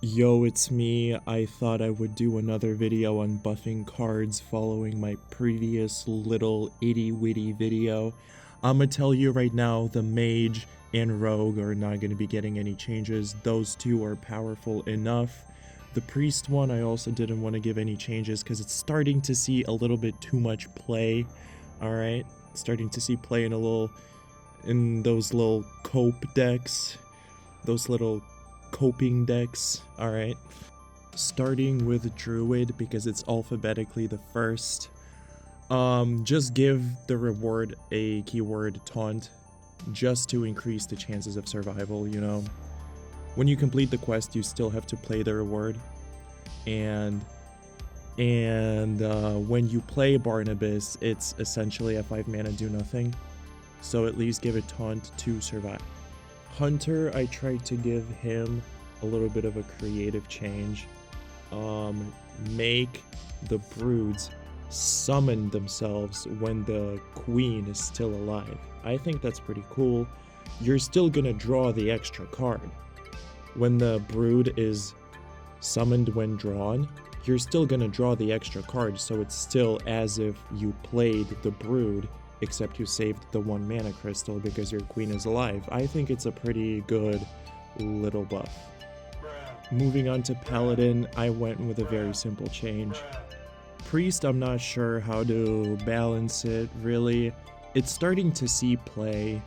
Yo, it's me. I thought I would do another video on buffing cards following my previous little itty-witty video. I'ma tell you right now, the Mage and Rogue are not going to be getting any changes. Those two are powerful enough. The Priest one, I also didn't want to give any changes because it's starting to see a little bit too much play. Alright? Starting to see play in those little cope decks. Those little coping decks. Alright. Starting with Druid because it's alphabetically the first. Just give the reward a keyword taunt just to increase the chances of survival, you know. When you complete the quest, you still have to play the reward. And when you play Barnabas, it's essentially a 5 mana do nothing. So at least give it taunt to survive. Hunter, I tried to give him a little bit of a creative change. Make the broods summon themselves when the queen is still alive. I think that's pretty cool. You're still gonna draw the extra card. When the brood is summoned when drawn, you're still gonna draw the extra card, so it's still as if you played the brood, except you saved the 1 mana crystal because your queen is alive. I think it's a pretty good little buff. Moving on to Paladin, I went with a very simple change. Priest, I'm not sure how to balance it, really. It's starting to see play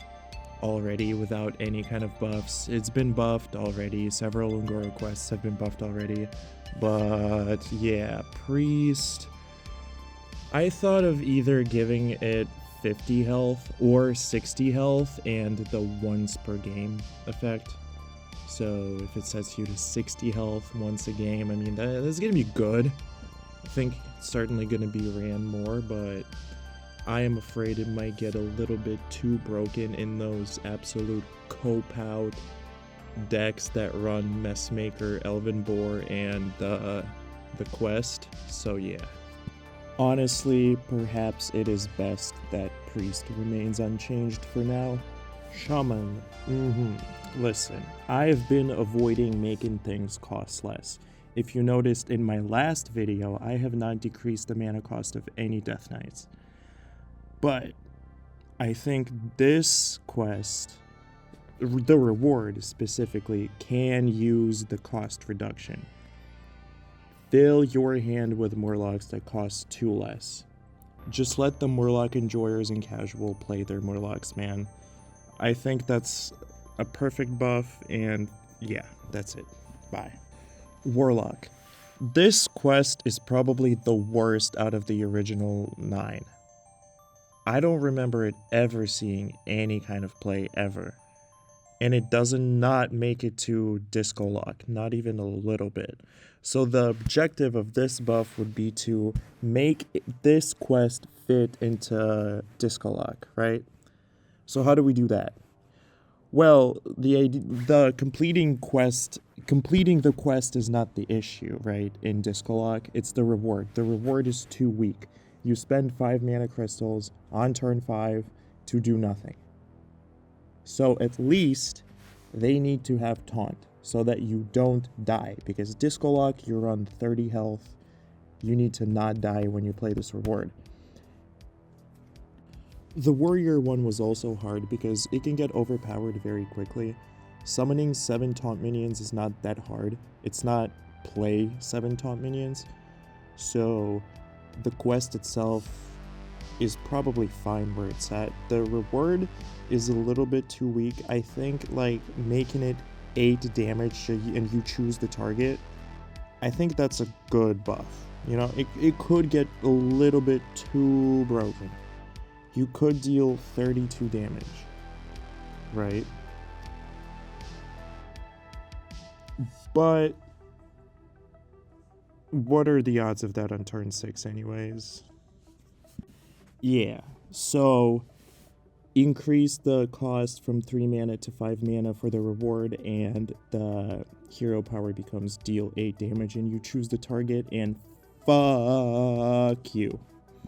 already without any kind of buffs. It's been buffed already. Several Ungoro quests have been buffed already. But yeah, Priest, I thought of either giving it 50 health or 60 health and the once per game effect. So if it sets you to 60 health once a game, I mean, that's gonna be good. I think it's certainly gonna be ran more, but I am afraid it might get a little bit too broken in those absolute cope-out decks that run Messmaker, Elven Boar, and the quest. So yeah. Honestly, perhaps it is best that Priest remains unchanged for now. Shaman, listen, I've been avoiding making things cost less. If you noticed in my last video, I have not decreased the mana cost of any Death Knights. But I think this quest, the reward specifically, can use the cost reduction. Fill your hand with Murlocs that cost 2 less. Just let the Murloc enjoyers and casual play their Murlocs, man. I think that's a perfect buff, and yeah, that's it. Bye. Warlock. This quest is probably the worst out of the original 9. I don't remember it ever seeing any kind of play ever. And it does not make it to Disco Lock, not even a little bit. So the objective of this buff would be to make this quest fit into Disco Lock, right? So how do we do that? Well, the completing the quest is not the issue, right? In Disco Lock, it's the reward. The reward is too weak. You spend 5 mana crystals on turn 5 to do nothing. So at least they need to have taunt so that you don't die, because Disco Lock, you're on 30 health. You need to not die when you play this reward. The warrior one was also hard because it can get overpowered very quickly. Summoning 7 taunt minions is not that hard. It's not play 7 taunt minions. So the quest itself is probably fine where it's at. The reward is a little bit too weak. I think like making it 8 damage and you choose the target, I think that's a good buff. You know, it could get a little bit too broken. You could deal 32 damage, right? But what are the odds of that on turn 6 anyways? Yeah, so increase the cost from 3 mana to 5 mana for the reward, and the hero power becomes deal 8 damage, and you choose the target, and fuck you.